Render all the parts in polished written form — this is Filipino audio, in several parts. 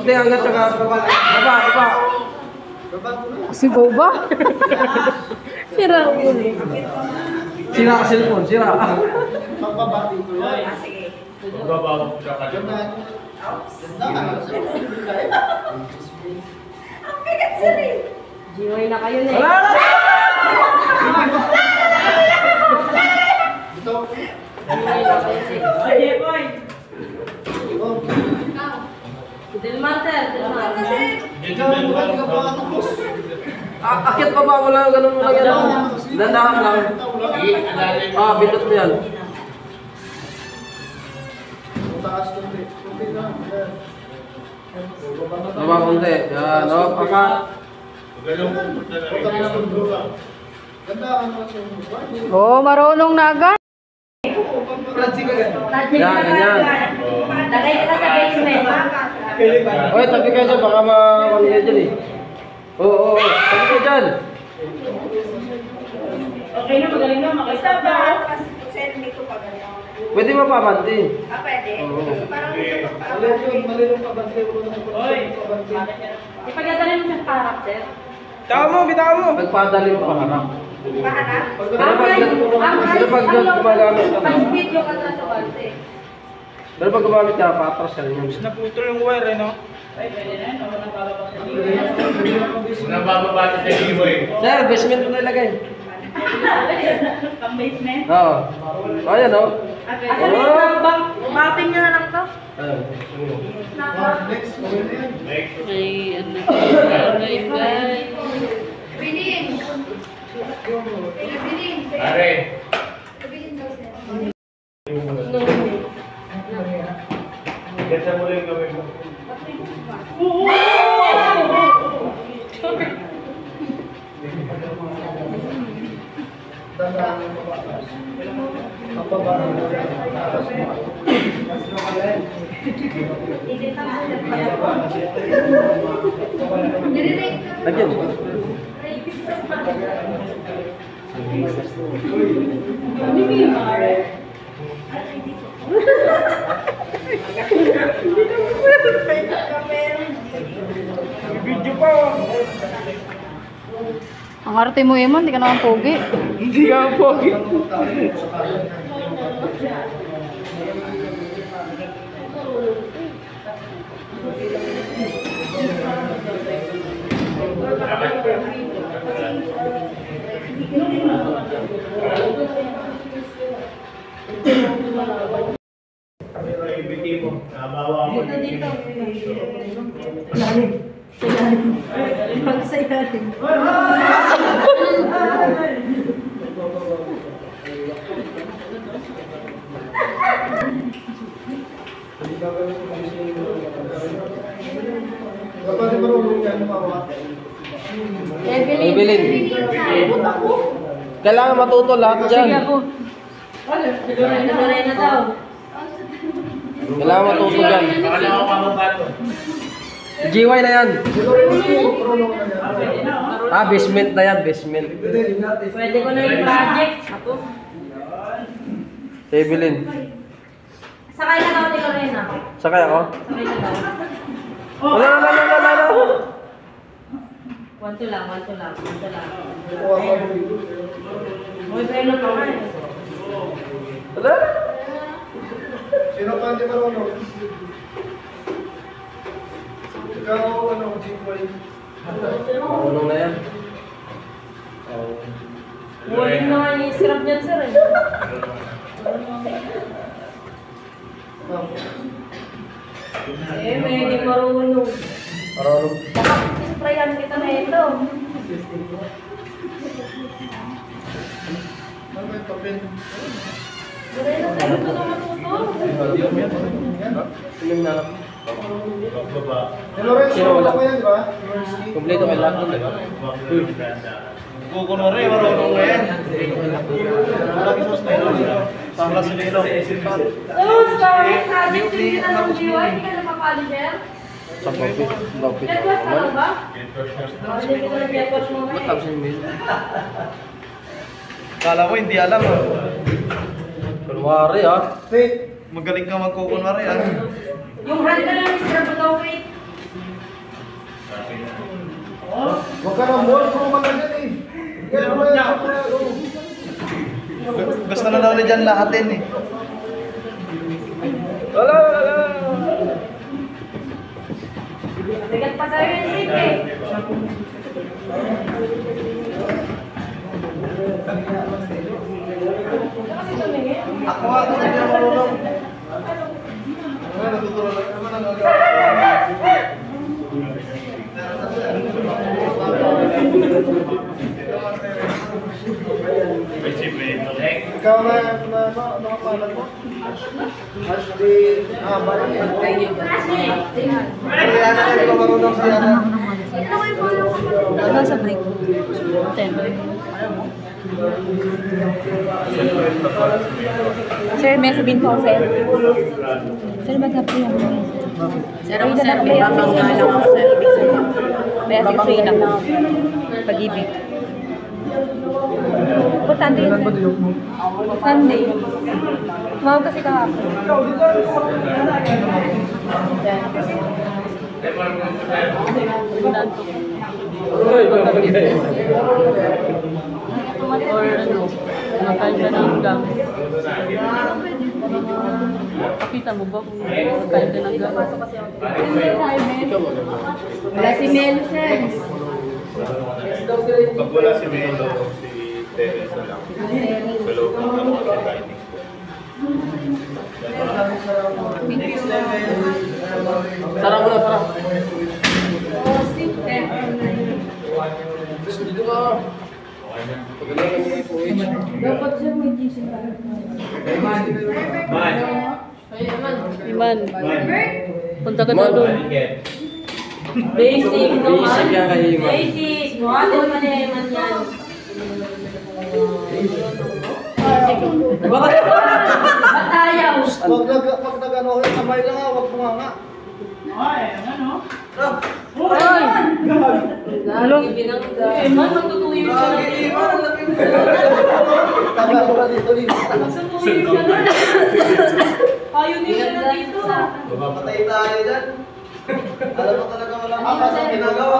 Konti hanggang saka baba. Si Boba? Sira ulo. Sira ka cellphone, sira. Magbabati ko yan. Sige. Magbabawag ka ka. Ang bigat sir eh. Jiway na kayo na eh. Wala na! Ito. Jiway na kayo na eh. Ay, boy. Dilmar sir, Dilmar. Ikaw, hindi ka pa katapos. Akit pa ba? Wala ganun lang yan. Dandahan lang. Bindot mo yan. Taas konti. Konti lang. Yan. Baba konti. Yan, pakat. Pagkatapos kong dulo. Ganda ka naman siya. Oh, marunong na agad. Yan, ganyan. Lagay ka sa basement. Oy, tabi kayo dyan. Baka makakami kayo dyan eh. Oo. Tabi kayo dyan. Okay na, magaling na. Basta ba? Kasi hindi ko pa ganyan. Pwede mo papanti. Pwede. Oo. Parang Mali yung pabante. Oy! Ipagdadali mo sa parap, sir. Nagpadali mo paharap. paharap. Pero pag gumagamit ka na. Pag-speed yung kata sa bante. Pero pag gumamit ka, patras ka rin yun. Naputol yung wire, no? Nabababati sa libo eh. Sir, basement mo na ilagay. Pang-basement. Oo. Ayan o. Asan yung snap bank? Mapping nyo na lang to. Ayan. Snap bank. Next. Okay na yan. Ay, ano guys. Bilin. Bilin. Pare. Bilin daw sir. Ganda mo lang yung gawin mo. Dandaan mo papatas. Pagbaba mo yan. Papatas mo. Lagyan. Video pa! Ang arte mo Emon, hindi ka naman pogi. Hindi ka pogi. Kapag marunong yan, mawa. Evelyn. Kailangan matuto lahat dyan. Sige ako. Lorena daw. Kailangan matuto dyan. Bakala ko pamabato. GY na yan. Marunong na yan. Basement na yan, basement. Pwede ko na yung project. Ako. Evelyn. Sakay na daw ni Lorena. Sakay ako? Sakay na daw. Wala. 1-2 lang. Uy, pero pa nga eh. Wala. Sino pa hindi marunong? Ikaw, ano, G-Boy. Marunong na yan. Huling na nga yung sirap niyan, sir eh. May hindi marunong. Marunong. Baka sprayan kita na ito. Ano yung papel? Lorena, tayo ko na matuto. Ilang na lang. Pagbaba. Lorenzo, wala ko yan, di ba? Kompleto kay lahat nun, di ba? Kukunwari, marunong na yan. Wala kisos na yun. Panglas sa nilo. Oh, sorry. Project yung ginanong GY. Hindi ka napapali, sir? Sa profit. Network ka lang ba? Hindi kita ng network mo Ba't ngayon. tapos yung mail? Kala mo, hindi alam. Kunwari Wait. Magaling ka magkukunwari. Yung hand ka lang, Mr. Photography. Huwag ka ng ball, kung magandang eh. Gusto na daw na dyan lahatin eh. Wala. Bigat pa sa'yo yung trip eh. Kasi tumingin. Ako na dyan marunong. Natutunan lang naman ang Ikaw na nakapalan mo? Ashley, balik yan. Kaya na kayo marunong siya na. Ano sa break? 10. Sir, may sabihin po ako sir. Sir, ba't na po yan? Sir, ako sir, may babang nga lang ako sir. Ibig sabihin. Kaya si free lang na pag-ibig. Importante yun sir. Sunday. Tumawag kasi kahapon. Uy, babagay. Or ano, nakain ka ng gam. Pakita mo ba kung nakain ka ng gam? Wala si Melo, sir. Pag wala si Melo, si Teresa lang. Sa loob ng dining. Tara mo na, tara. Dito ka. Pagalingan mo yung POH. Dapat sir may gising pa. Iman, punta ka daw doon. Basic, no? Basic yan kayo, Iman. Basic. Ano man yan yan? Batayaw. Pag nag-ano, kamay lang ha, huwag bumanga. Hello? Man, magtutuyo siya na dito. Taga ko na dito dito. Magtutuyo siya na. Ayaw din siya na dito. Mapapatay tayo dyan. Alam mo talaga wala kapas ang ginagawa.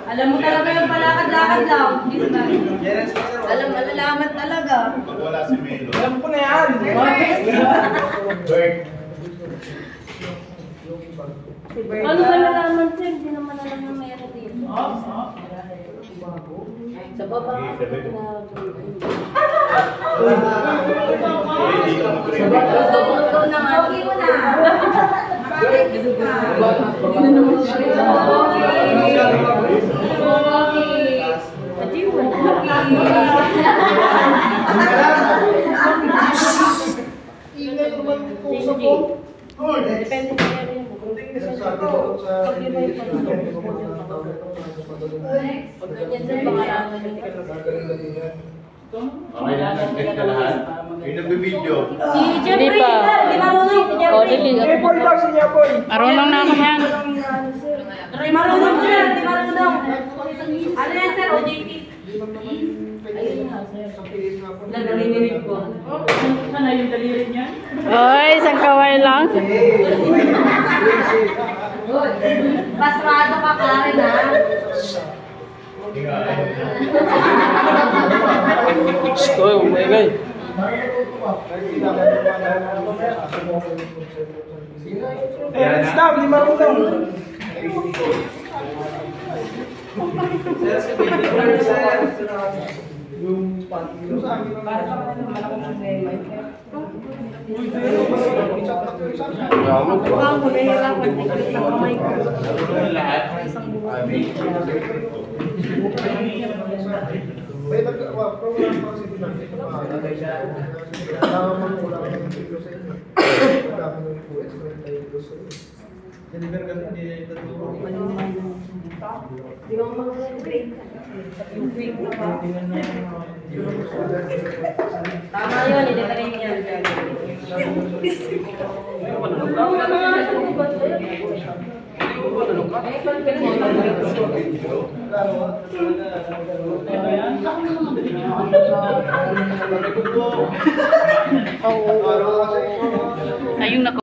Alam mo talaga yung palakad-lakad lang. Yes, sir. Malalaman talaga. Pag wala si Melo. Alam ko na yan. Ano ba nalaman sir? Hindi naman alam na mayroon dito. Sa baba. Ikaw na nga. Okay mo na. Ingay naman po sa po. Depende sa area mo. Pag ganyan sir, pangalaman nyo. Okay na, nag-test na lahat. Yung nagbe-video. Si Jeffrey, Hindi pa. sir, di marunong si O, Jeffrey. dali. Boy daw si niya, boy. Marunong na ako yan. Di marunong sir, di marunong. Ano yan sir, OJT? Ayun nga sir. Narinig ko. Ano yung daliri niya? Oy, isang kaway lang. Pasrado ka Karen ha. Uy, umingay. Ayan, stop, di marunong. Sir, si Baby, sir. Yung panty sa akin. Gamot pa. Ako nahihirapan din ko ng kamay ko. Lahat. May program pa kasi pinakita ko. Nalaman ko lang yung video sa inyo. Dami ng POH, 32 sa inyo. Deliver ka hindi taturo. Di ba mag-break? Tama yun, hindi ka rin yan. Ayun na